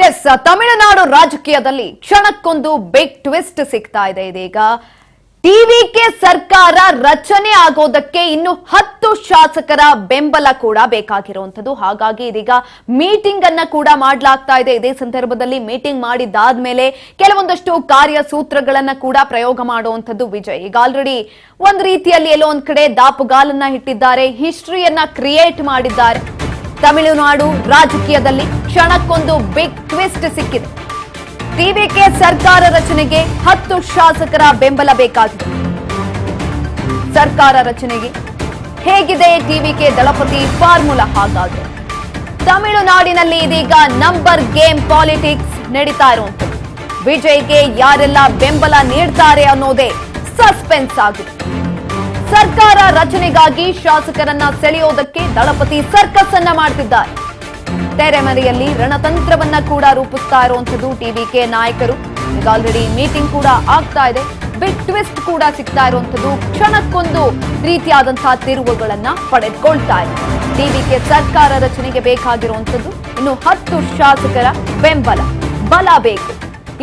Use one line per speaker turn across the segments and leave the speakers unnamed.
S, Tamil Nadu ರಾಜಕೀಯದಲ್ಲಿ ಕ್ಷಣಕ್ಕೊಂದು big twist ಸಿಗ್ತಾ ಇದೆ. ಇದೀಗ ಟಿವಿಕೆ ಸರ್ಕಾರ ರಚನೆ ಆಗೋದಕ್ಕೆ ಇನ್ನು 10 ಶಾಸಕರ ಬೆಂಬಲ ಕೂಡ ಬೇಕಾಗಿರುವಂತದ್ದು. ಹಾಗಾಗಿ ಇದೀಗ ಮೀಟಿಂಗ್ ಅನ್ನ ಕೂಡ ಮಾಡಲಾಗ್ತಾ ಇದೆ. ಇದೇ ಸಂದರ್ಭದಲ್ಲಿ ಮೀಟಿಂಗ್ ಮಾಡಿದಾದ್ಮೇಲೆ ಕೆಲವೊಂದಷ್ಟು ಕಾರ್ಯಸೂತ್ರಗಳನ್ನ ಕೂಡ ಪ್ರಯೋಗ ಮಾಡುವಂತದ್ದು ವಿಜಯ್. ಈಗ ಆಲ್ರೆಡಿ ಒಂದ್ ರೀತಿಯಲ್ಲಿ ಎಲ್ಲೋ ಒಂದ್ ಕಡೆ ದಾಪುಗಾಲನ್ನ ಇಟ್ಟಿದ್ದಾರೆ, ಹಿಸ್ಟ್ರಿಯನ್ನ ಕ್ರಿಯೇಟ್ ಮಾಡಿದ್ದಾರೆ. ತಮಿಳುನಾಡು ರಾಜಕೀಯದಲ್ಲಿ ಕ್ಷಣಕ್ಕೊಂದು ಬಿಗ್ ಟ್ವಿಸ್ಟ್ ಸಿಕ್ಕಿದೆ. ಟಿವಿಕೆ ಸರ್ಕಾರ ರಚನೆಗೆ 10 ಶಾಸಕರ ಬೆಂಬಲ ಬೇಕಾಗಿದೆ. ಸರ್ಕಾರ ರಚನೆಗೆ ಹೇಗಿದೆ ಟಿವಿಕೆ ದಳಪತಿ ಫಾರ್ಮುಲಾ? ಹಾಗಾದ್ರೆ ತಮಿಳುನಾಡಿನಲ್ಲಿ ಇದೀಗ ನಂಬರ್ ಗೇಮ್ ಪಾಲಿಟಿಕ್ಸ್ ನಡೀತಾ ಇರುವಂತದ್ದು. ವಿಜಯ್ಗೆ ಯಾರೆಲ್ಲ ಬೆಂಬಲ ನೀಡ್ತಾರೆ ಅನ್ನೋದೇ ಸಸ್ಪೆನ್ಸ್ ಆಗಿದೆ. ಸರ್ಕಾರ ರಚನೆಗಾಗಿ ಶಾಸಕರನ್ನ ಸೆಳೆಯೋದಕ್ಕೆ ದಳಪತಿ ಸರ್ಕಸ್ ಅನ್ನ ಮಾಡ್ತಿದ್ದಾರೆ. ತೆರೆಮರೆಯಲ್ಲಿ ರಣತಂತ್ರವನ್ನ ಕೂಡ ರೂಪಿಸ್ತಾ ಇರುವಂತದ್ದು ಟಿವಿಕೆ ನಾಯಕರು. ಈಗ ಆಲ್ರೆಡಿ ಮೀಟಿಂಗ್ ಕೂಡ ಆಗ್ತಾ ಇದೆ, ಬಿಗ್ ಟ್ವಿಸ್ಟ್ ಕೂಡ ಸಿಗ್ತಾ ಇರುವಂತದ್ದು. ಕ್ಷಣಕ್ಕೊಂದು ರೀತಿಯಾದಂತಹ ತಿರುವುಗಳನ್ನ ಪಡೆದುಕೊಳ್ತಾ ಇದೆ. ಟಿವಿಕೆ ಸರ್ಕಾರ ರಚನೆಗೆ ಬೇಕಾಗಿರುವಂತದ್ದು ಇನ್ನು 10 ಶಾಸಕರ ಬೆಂಬಲ, ಬಲ ಬೇಕು.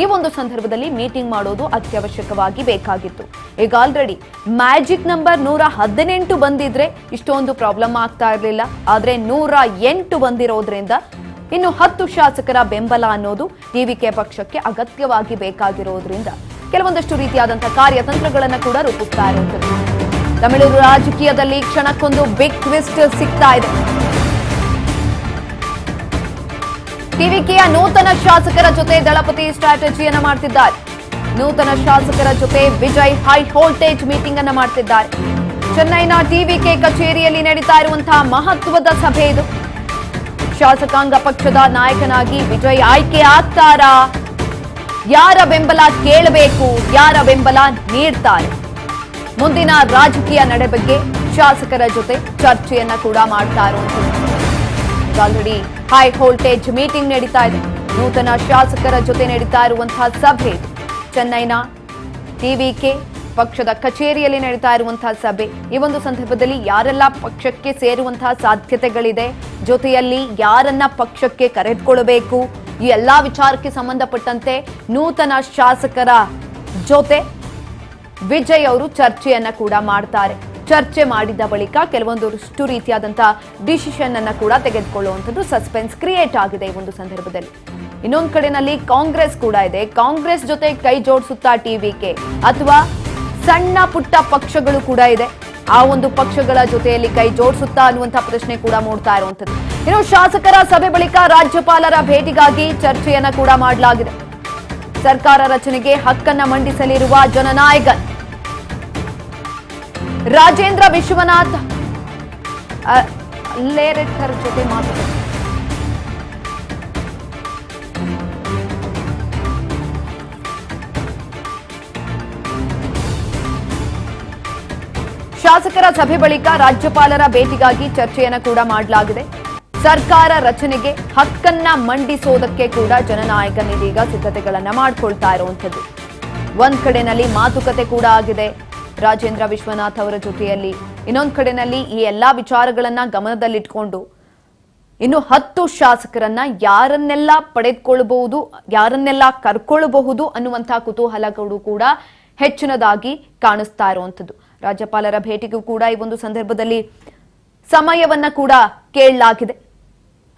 ಈ ಒಂದು ಸಂದರ್ಭದಲ್ಲಿ ಮೀಟಿಂಗ್ ಮಾಡೋದು ಅತ್ಯವಶ್ಯಕವಾಗಿ ಬೇಕಾಗಿತ್ತು. ಈಗ ಆಲ್ರೆಡಿ ಮ್ಯಾಜಿಕ್ ನಂಬರ್ 118 ಬಂದಿದ್ರೆ ಇಷ್ಟೊಂದು ಪ್ರಾಬ್ಲಮ್ ಆಗ್ತಾ ಇರಲಿಲ್ಲ. ಆದ್ರೆ 108 ಬಂದಿರೋದ್ರಿಂದ ಇನ್ನು 10 ಶಾಸಕರ ಬೆಂಬಲ ಅನ್ನೋದು ಟಿವಿಕೆ ಪಕ್ಷಕ್ಕೆ ಅಗತ್ಯವಾಗಿ ಬೇಕಾಗಿರೋದ್ರಿಂದ ಕೆಲವೊಂದಷ್ಟು ರೀತಿಯಾದಂತಹ ಕಾರ್ಯತಂತ್ರಗಳನ್ನ ಕೂಡ ರೂಪಿಸ್ತಾ ಇರುವಂತದ್ದು. ತಮಿಳುನಾಡು ರಾಜಕೀಯದಲ್ಲಿ ಕ್ಷಣಕ್ಕೊಂದು ಬಿಗ್ ಟ್ವಿಸ್ಟ್ ಸಿಗ್ತಾ ಇದೆ. ಟಿವಿಕೆಯ ನೂತನ ಶಾಸಕರ ಜೊತೆ ದಳಪತಿ ಸ್ಟ್ರಾಟಜಿಯನ್ನ ಮಾಡ್ತಿದ್ದಾರೆ. ನೂತನ ಶಾಸಕರ ಜೊತೆ ವಿಜಯ್ ಹೈ ವೋಲ್ಟೇಜ್ ಮೀಟಿಂಗ್ ಅನ್ನ ಮಾಡ್ತಿದ್ದಾರೆ. ಚೆನ್ನೈನ ಟಿವಿಕೆ ಕಚೇರಿಯಲ್ಲಿ ನಡೀತಾ ಇರುವಂತಹ ಮಹತ್ವದ ಸಭೆ ಇದು. ಶಾಸಕಾಂಗ ಪಕ್ಷದ ನಾಯಕನಾಗಿ ವಿಜಯ್ ಆಯ್ಕೆ ಆಗ್ತಾರಾ? ಯಾರ ಬೆಂಬಲ ಕೇಳಬೇಕು, ಯಾರ ಬೆಂಬಲ ನೀಡ್ತಾರೆ? ಮುಂದಿನ ರಾಜಕೀಯ ನಡೆ ಬಗ್ಗೆ ಶಾಸಕರ ಜೊತೆ ಚರ್ಚೆಯನ್ನ ಕೂಡ ಮಾಡ್ತಾ ಇರುವಂತದ್ದು. ಆಲ್ರೆಡಿ ಹೈ ವೋಲ್ಟೇಜ್ ಮೀಟಿಂಗ್ ನಡೀತಾ ಇದೆ. ನೂತನ ಶಾಸಕರ ಜೊತೆ ನಡೀತಾ ಇರುವಂತಹ ಸಭೆ ಇದು. ಚೆನ್ನೈನ ಟಿವಿಕೆ ಪಕ್ಷದ ಕಚೇರಿಯಲ್ಲಿ ನಡೀತಾ ಇರುವಂತಹ ಸಭೆ. ಈ ಒಂದು ಸಂದರ್ಭದಲ್ಲಿ ಯಾರೆಲ್ಲ ಪಕ್ಷಕ್ಕೆ ಸೇರುವಂತಹ ಸಾಧ್ಯತೆಗಳಿದೆ, ಜೊತೆಯಲ್ಲಿ ಯಾರನ್ನ ಪಕ್ಷಕ್ಕೆ ಕರೆದುಕೊಳ್ಳಬೇಕು, ಈ ಎಲ್ಲಾ ವಿಚಾರಕ್ಕೆ ಸಂಬಂಧಪಟ್ಟಂತೆ ನೂತನ ಶಾಸಕರ ಜೊತೆ ವಿಜಯ್ ಅವರು ಚರ್ಚೆಯನ್ನ ಕೂಡ ಮಾಡ್ತಾರೆ. ಚರ್ಚೆ ಮಾಡಿದ ಬಳಿಕ ಕೆಲವೊಂದಷ್ಟು ರೀತಿಯಾದಂತಹ ಡಿಸಿಷನ್ ಅನ್ನ ಕೂಡ ತೆಗೆದುಕೊಳ್ಳುವಂಥದ್ದು ಸಸ್ಪೆನ್ಸ್ ಕ್ರಿಯೇಟ್ ಆಗಿದೆ ಈ ಒಂದು ಸಂದರ್ಭದಲ್ಲಿ. ಇನ್ನೊಂದು ಕಡೆನಲ್ಲಿ ಕಾಂಗ್ರೆಸ್ ಕೂಡ ಇದೆ. ಕಾಂಗ್ರೆಸ್ ಜೊತೆ ಕೈ ಜೋಡಿಸುತ್ತಾ ಟಿವಿಕೆ ಅಥವಾ ಸಣ್ಣ ಪುಟ್ಟ ಪಕ್ಷಗಳು ಕೂಡ ಇದೆ, ಆ ಒಂದು ಪಕ್ಷಗಳ ಜೊತೆಯಲ್ಲಿ ಕೈ ಜೋಡಿಸುತ್ತಾ ಅನ್ನುವಂತಹ ಪ್ರಶ್ನೆ ಕೂಡ ಮೂಡ್ತಾ ಇರುವಂತದ್ದು. ಇನ್ನು ಶಾಸಕರ ಸಭೆ ಬಳಿಕ ರಾಜ್ಯಪಾಲರ ಭೇಟಿಗಾಗಿ ಚರ್ಚೆಯನ್ನ ಕೂಡ ಮಾಡಲಾಗಿದೆ. ಸರ್ಕಾರ ರಚನೆಗೆ ಹಕ್ಕನ್ನ ಮಂಡಿಸಲಿರುವ ಜನನಾಯಕನ್ ರಾಜೇಂದ್ರ ವಿಶ್ವನಾಥ್ ಲೇರೆಕರ್ ಜೊತೆ ಮಾತುಕತೆ. ಶಾಸಕರ ಸಭೆ ಬಳಿಕ ರಾಜ್ಯಪಾಲರ ಭೇಟಿಗಾಗಿ ಚರ್ಚೆಯನ್ನ ಕೂಡ ಮಾಡಲಾಗಿದೆ. ಸರ್ಕಾರ ರಚನೆಗೆ ಹಕ್ಕನ್ನ ಮಂಡಿಸೋದಕ್ಕೆ ಕೂಡ ಜನನಾಯಕನ್ ಇದೀಗ ಸಿದ್ಧತೆಗಳನ್ನ ಮಾಡಿಕೊಳ್ತಾ ಇರುವಂತದ್ದು. ಒಂದ್ ಕಡೆನಲ್ಲಿ ಮಾತುಕತೆ ಕೂಡ ಆಗಿದೆ ರಾಜೇಂದ್ರ ವಿಶ್ವನಾಥ್ ಅವರ ಜೊತೆಯಲ್ಲಿ. ಇನ್ನೊಂದು ಕಡೆನಲ್ಲಿ ಈ ಎಲ್ಲಾ ವಿಚಾರಗಳನ್ನ ಗಮನದಲ್ಲಿಟ್ಕೊಂಡು ಇನ್ನು 10 ಶಾಸಕರನ್ನ ಯಾರನ್ನೆಲ್ಲ ಪಡೆದುಕೊಳ್ಳಬಹುದು, ಯಾರನ್ನೆಲ್ಲ ಕರ್ಕೊಳ್ಳಬಹುದು ಅನ್ನುವಂತಹ ಕುತೂಹಲಗಳು ಕೂಡ ಹೆಚ್ಚಿನದಾಗಿ ಕಾಣಿಸ್ತಾ ಇರುವಂತದ್ದು. ರಾಜ್ಯಪಾಲರ ಭೇಟಿಗೂ ಕೂಡ ಈ ಒಂದು ಸಂದರ್ಭದಲ್ಲಿ ಸಮಯವನ್ನ ಕೂಡ ಕೇಳಲಾಗಿದೆ.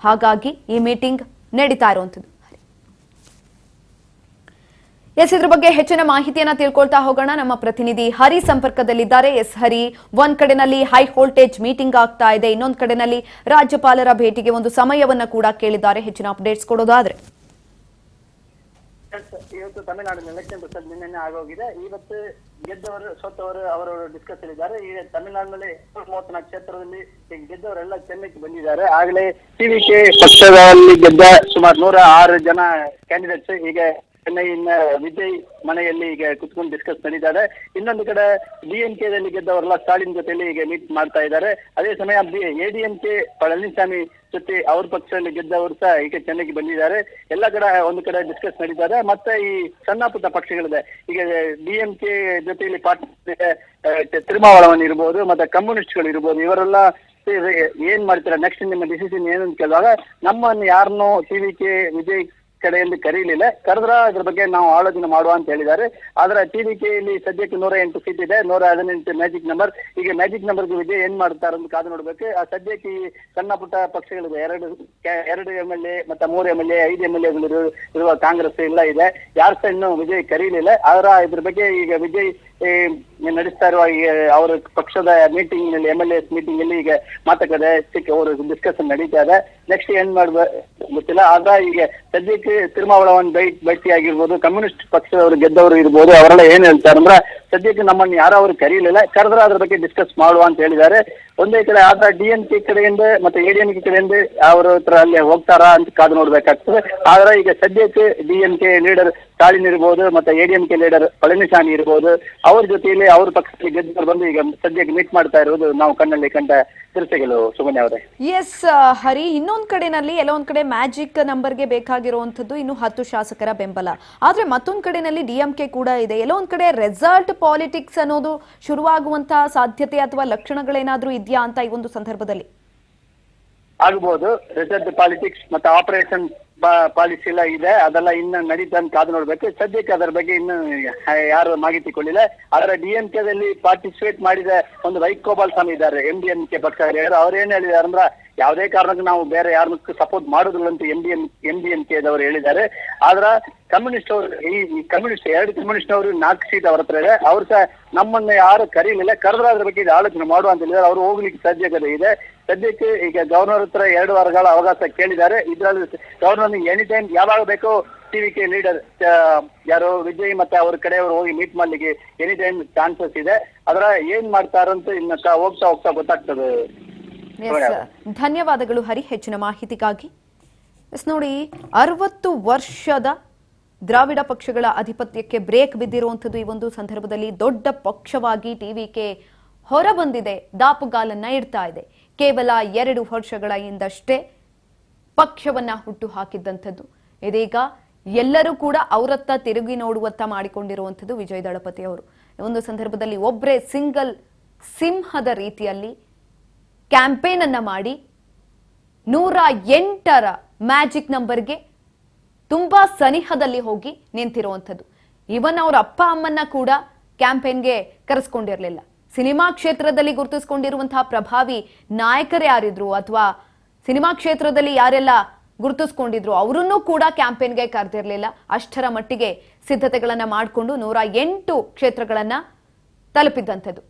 ಹಾಗಾಗಿ ಈ ಮೀಟಿಂಗ್ ನಡೀತಾ ಇರುವಂತದ್ದು. ಎಸ್, ಇದ್ರ ಬಗ್ಗೆ ಹೆಚ್ಚಿನ ಮಾಹಿತಿಯನ್ನ ತಿಳ್ಕೊಳ್ತಾ ಹೋಗೋಣ. ನಮ್ಮ ಪ್ರತಿನಿಧಿ ಹರಿ ಸಂಪರ್ಕದಲ್ಲಿದ್ದಾರೆ. ಎಸ್ ಹರಿ, ಒಂದ್ ಕಡೆನಲ್ಲಿ ಹೈ ವೋಲ್ಟೇಜ್ ಮೀಟಿಂಗ್ ಆಗ್ತಾ ಇದೆ, ಇನ್ನೊಂದ್ ಕಡೆನಲ್ಲಿ ರಾಜ್ಯಪಾಲರ ಭೇಟಿಗೆ ಒಂದು ಸಮಯವನ್ನ ಕೂಡ ಕೇಳಿದ್ದಾರೆ. ಹೆಚ್ಚಿನ ಅಪ್ಡೇಟ್ಸ್ ಕೊಡೋದಾದ್ರೆ?
ಇವತ್ತು ತಮಿಳುನಾಡಿನ ಎಲೆಕ್ಷನ್ ರಿಸಲ್ಟ್ ನಿನ್ನೆ ಆಗೋಗಿದೆ. ಇವತ್ತು ಗೆದ್ದವರು ಸೋತವರು ಅವರು ಡಿಸ್ಕಸ್ ಇದ್ದಾರೆ. ಈಗ ತಮಿಳುನಾಡಿನಲ್ಲಿ 34 ಕ್ಷೇತ್ರದಲ್ಲಿ ಗೆದ್ದವರೆಲ್ಲ ಚೆನ್ನೈಗೆ ಬಂದಿದ್ದಾರೆ. ಆಗಲೇ ಟಿವಿಕೆ ಪಕ್ಷದಲ್ಲಿ ಗೆದ್ದ ಸುಮಾರು 106 ಜನ ಕ್ಯಾಂಡಿಡೇಟ್ಸ್ ಈಗ ಚೆನ್ನೈನ ವಿಜಯ್ ಮನೆಯಲ್ಲಿ ಈಗ ಕುತ್ಕೊಂಡು ಡಿಸ್ಕಸ್ ಮಾಡಿದ್ದಾರೆ. ಇನ್ನೊಂದು ಕಡೆ ಡಿಎಂಕೆದಲ್ಲಿ ಗೆದ್ದವರೆಲ್ಲ ಸ್ಟಾಲಿನ್ ಜೊತೆಯಲ್ಲಿ ಈಗ ಮೀಟ್ ಮಾಡ್ತಾ ಇದ್ದಾರೆ. ಅದೇ ಸಮಯ ಎಡಿಎಂಕೆ ಪಳನಿಸ್ವಾಮಿ ಜೊತೆ ಅವ್ರ ಪಕ್ಷದಲ್ಲಿ ಗೆದ್ದವರು ಸಹ ಈಗ ಚೆನ್ನೈಗೆ ಬಂದಿದ್ದಾರೆ. ಎಲ್ಲ ಕಡೆ ಒಂದು ಕಡೆ ಡಿಸ್ಕಸ್ ಮಾಡಿದ್ದಾರೆ. ಮತ್ತೆ ಈ ಸಣ್ಣ ಪುಟ್ಟ ಪಕ್ಷಗಳಿದೆ, ಈಗ ಡಿಎಂಕೆ ಜೊತೆಯಲ್ಲಿ ಪಾರ್ಟಿ ತಿರುಮಾವಳವನ್ ಇರ್ಬೋದು, ಮತ್ತೆ ಕಮ್ಯುನಿಸ್ಟ್ಗಳು ಇರ್ಬೋದು, ಇವರೆಲ್ಲ ಏನ್ ಮಾಡ್ತೀರಾ ನೆಕ್ಸ್ಟ್ ನಿಮ್ಮ ಡಿಸಿಷನ್ ಏನು ಅಂತ ಕೇಳಿದಾಗ ನಮ್ಮನ್ನು ಯಾರನ್ನೋ ಟಿವಿಕೆ ವಿಜಯ್ ಕಡೆಯಿಂದ ಕರೀಲಿಲ್ಲ, ಕರೆದ್ರ ಅದ್ರ ಬಗ್ಗೆ ನಾವು ಆಲೋಚನೆ ಮಾಡುವ ಅಂತ ಹೇಳಿದ್ದಾರೆ. ಆದ್ರೆ ಟಿವಿಕೆಯಲ್ಲಿ ಸದ್ಯಕ್ಕೆ 108 ಸೀಟ್ ಇದೆ, 118 ಮ್ಯಾಜಿಕ್ ನಂಬರ್. ಈಗ ಮ್ಯಾಜಿಕ್ ನಂಬರ್ಗೆ ವಿಜಯ್ ಏನ್ ಮಾಡ್ತಾರೆ ಅಂತ ಕಾದು ನೋಡ್ಬೇಕು. ಆ ಸದ್ಯಕ್ಕೆ ಈ ಸಣ್ಣ ಪುಟ್ಟ ಪಕ್ಷಗಳಿದೆ, ಎರಡು MLA ಮತ್ತೆ 3 MLA 5 MLA ಇರುವ ಕಾಂಗ್ರೆಸ್ ಎಲ್ಲ ಇದೆ. ಯಾರು ಸಹ ಇನ್ನು ವಿಜಯ್ ಕರೀಲಿಲ್ಲ. ಆದ್ರ ಇದ್ರ ಬಗ್ಗೆ ಈಗ ವಿಜಯ್ ನಡೆಸ್ತಾ ಇರುವ ಅವರ ಪಕ್ಷದ ಮೀಟಿಂಗ್ ನಲ್ಲಿ MLA ಮೀಟಿಂಗ್ ಅಲ್ಲಿ ಈಗ ಮಾತುಕತೆ ಅವರು ಡಿಸ್ಕಷನ್ ನಡೀತಾ ಇದೆ. ನೆಕ್ಸ್ಟ್ ಏನ್ ಗೊತ್ತಿಲ್ಲ. ಆದ್ರೆ ಈಗ ಸದ್ಯಕ್ಕೆ ತಿರುಮಾವಳವನ್ ಭೇಟಿ ಆಗಿರ್ಬೋದು, ಕಮ್ಯುನಿಸ್ಟ್ ಪಕ್ಷದವರು ಗೆದ್ದವರು ಇರ್ಬೋದು, ಅವರೆಲ್ಲ ಏನ್ ಹೇಳ್ತಾರೆ ಅಂದ್ರೆ ಸದ್ಯಕ್ಕೆ ನಮ್ಮನ್ನು ಯಾರು ಅವರು ಕರೀಲಿಲ್ಲ, ಕರೆದ್ರೆ ಅದ್ರ ಬಗ್ಗೆ ಡಿಸ್ಕಸ್ ಮಾಡುವ ಅಂತ ಹೇಳಿದ್ದಾರೆ. ಒಂದೇ ಕಡೆ ಆದ್ರೆ DMK ಕಡೆಯಿಂದ ಮತ್ತೆ ADMK ಕಡೆಯಿಂದ ಅವ್ರ ಹತ್ರ ಅಲ್ಲಿ ಹೋಗ್ತಾರಾ ಅಂತ ಕಾದು ನೋಡ್ಬೇಕಾಗ್ತದೆ. ಆದ್ರೆ ಈಗ ಸದ್ಯಕ್ಕೆ DMK ಲೀಡರ್ ಸ್ಟಾಲಿನ್ ಇರ್ಬೋದು ಮತ್ತೆ ADMK ಲೀಡರ್ ಪಳನಿಸ್ವಾಮಿ ಇರ್ಬೋದು, ಅವ್ರ ಜೊತೆಯಲ್ಲಿ ಅವ್ರ ಪಕ್ಷದಲ್ಲಿ ಗೆದ್ದವರು ಬಂದು ಈಗ ಸದ್ಯಕ್ಕೆ ಮೀಟ್ ಮಾಡ್ತಾ ಇರೋದು ನಾವು ಕಣ್ಣಲ್ಲಿ ಕಂಡ ದೃಶ್ಯಗಳು. ಸುಮನ್ಯ ಅವರೇ.
ಎಸ್ ಹರಿ, ಇನ್ನೊಂದ್ ಕಡೆನಲ್ಲಿ ಎಲ್ಲೊಂದ್ ಕಡೆ ಮ್ಯಾಜಿಕ್ ನಂಬರ್ಗೆ ಬೇಕಾಗಿರುವಂತದ್ದು ಇನ್ನು 10 ಶಾಸಕರ ಬೆಂಬಲ. ಆದ್ರೆ ಮತ್ತೊಂದ್ ಕಡೆನಲ್ಲಿ DMK ಕೂಡ ಇದೆ. ಎಲ್ಲೊಂದ್ ಕಡೆ ರೆಸಾರ್ಟ್ ಪಾಲಿಟಿಕ್ಸ್ ಅನ್ನೋದು ಶುರುವಾಗುವಂತಹ ಸಾಧ್ಯತೆ ಅಥವಾ ಲಕ್ಷಣಗಳೇನಾದ್ರೂ ಇದೆಯಾ ಅಂತ ಈ ಒಂದು ಸಂದರ್ಭದಲ್ಲಿ?
ಆಗ್ಬಹುದು. ರಿಸಲ್ಟ್ ಪಾಲಿಟಿಕ್ಸ್ ಮತ್ತೆ ಆಪರೇಷನ್ ಪಾಲಿಸಿ ಎಲ್ಲ ಇದೆ, ಅದೆಲ್ಲ ಇನ್ನು ನಡೀತಾ ಅಂತ ಕಾದು ನೋಡ್ಬೇಕು. ಸದ್ಯಕ್ಕೆ ಅದರ ಬಗ್ಗೆ ಇನ್ನು ಯಾರು ಮಾಹಿತಿ ಕೊಡಲಿಲ್ಲ. ಆದ್ರೆ DMKದಲ್ಲಿ ಪಾರ್ಟಿಸಿಪೇಟ್ ಮಾಡಿದ ಒಂದು ವೈಕೋಪಾಲ್ ಸ್ವಾಮಿ ಇದ್ದಾರೆ, MDMK ಪಕ್ಷ ಅವ್ರು ಏನ್ ಹೇಳಿದಾರೆ ಅಂದ್ರೆ ಯಾವುದೇ ಕಾರಣಕ್ಕೂ ನಾವು ಬೇರೆ ಯಾರನ್ನೂ ಸಪೋರ್ಟ್ ಮಾಡುದಿಲ್ಲ ಅಂತ MDMK ದವರು ಹೇಳಿದ್ದಾರೆ. ಆದ್ರ ಕಮ್ಯುನಿಸ್ಟ್ ಅವರು ಈ ಕಮ್ಯುನಿಸ್ಟ್ 2 ಕಮ್ಯುನಿಸ್ಟ್ ಅವರು 4 ಸೀಟ್ ಅವ್ರ ಹತ್ರ ಇದೆ. ಅವ್ರು ಸಹ ನಮ್ಮನ್ನ ಯಾರು ಕರೀಲಿಲ್ಲ, ಕರೆದ್ರೆ ಅದ್ರ ಬಗ್ಗೆ ಆಲೋಚನೆ ಮಾಡುವ ಅಂತ ಹೇಳಿದ್ದಾರೆ. ಅವ್ರು ಹೋಗ್ಲಿಕ್ಕೆ ಸಾಧ್ಯತೆ ಇದೆ. ಸದ್ಯಕ್ಕೆ ಈಗ ಗವರ್ನರ್ ಹತ್ರ 2 ವಾರಗಳ ಅವಕಾಶ ಕೇಳಿದ್ದಾರೆ. ಇದ್ರಲ್ಲಿ ಗವರ್ನರ್ ಎನಿ ಟೈಮ್ ಯಾವಾಗ ಬೇಕೋ TVK ಲೀಡರ್ ಯಾರು ವಿಜಯ್ ಮತ್ತೆ ಅವ್ರ ಕಡೆಯವರು ಹೋಗಿ ಮೀಟ್ ಮಾಡ್ಲಿಕ್ಕೆ ಎನಿ ಟೈಮ್ ಚಾನ್ಸಸ್ ಇದೆ. ಅದರ ಏನ್ ಮಾಡ್ತಾರಂತ ಇನ್ನ ಹೋಗ್ತಾ ಗೊತ್ತಾಗ್ತದೆ.
ಧನ್ಯವಾದಗಳು ಹರಿ ಹೆಚ್ಚಿನ ಮಾಹಿತಿಗಾಗಿ. ನೋಡಿ, 60 ವರ್ಷದ ದ್ರಾವಿಡ ಪಕ್ಷಗಳ ಅಧಿಪತ್ಯಕ್ಕೆ ಬ್ರೇಕ್ ಬಿದ್ದಿರುವಂಥದ್ದು ಈ ಒಂದು ಸಂದರ್ಭದಲ್ಲಿ ದೊಡ್ಡ ಪಕ್ಷವಾಗಿ TVK ಹೊರಬಂದಿದೆ, ದಾಪುಗಾಲನ್ನ ಇಡ್ತಾ ಇದೆ. ಕೇವಲ 2 ವರ್ಷಗಳ ಹಿಂದಷ್ಟೇ ಪಕ್ಷವನ್ನ ಹುಟ್ಟು ಹಾಕಿದ್ದಂಥದ್ದು. ಇದೀಗ ಎಲ್ಲರೂ ಕೂಡ ಅವರತ್ತ ತಿರುಗಿ ನೋಡುವತ್ತ ಮಾಡಿಕೊಂಡಿರುವಂಥದ್ದು ವಿಜಯ್ ದಳಪತಿ ಅವರು. ಈ ಒಂದು ಸಂದರ್ಭದಲ್ಲಿ ಒಬ್ಬರೇ ಸಿಂಗಲ್ ಸಿಂಹದ ರೀತಿಯಲ್ಲಿ ಕ್ಯಾಂಪೇನ್ ಅನ್ನ ಮಾಡಿ 108ರ ಮ್ಯಾಜಿಕ್ ನಂಬರ್ಗೆ ತುಂಬಾ ಸನಿಹದಲ್ಲಿ ಹೋಗಿ ನಿಂತಿರುವಂಥದ್ದು. ಇವನ್ ಅವ್ರ ಅಪ್ಪ ಅಮ್ಮನ್ನ ಕೂಡ ಕ್ಯಾಂಪೇನ್ಗೆ ಕರೆಸ್ಕೊಂಡಿರಲಿಲ್ಲ. ಸಿನಿಮಾ ಕ್ಷೇತ್ರದಲ್ಲಿ ಗುರುತಿಸಿಕೊಂಡಿರುವಂತಹ ಪ್ರಭಾವಿ ನಾಯಕರು ಯಾರಿದ್ರು ಅಥವಾ ಸಿನಿಮಾ ಕ್ಷೇತ್ರದಲ್ಲಿ ಯಾರೆಲ್ಲ ಗುರುತಿಸ್ಕೊಂಡಿದ್ರು ಅವರನ್ನೂ ಕೂಡ ಕ್ಯಾಂಪೇನ್ಗೆ ಕರೆದಿರಲಿಲ್ಲ. ಅಷ್ಟರ ಮಟ್ಟಿಗೆ ಸಿದ್ಧತೆಗಳನ್ನ ಮಾಡಿಕೊಂಡು 108 ಕ್ಷೇತ್ರಗಳನ್ನ ತಲುಪಿದ್ದಂಥದ್ದು.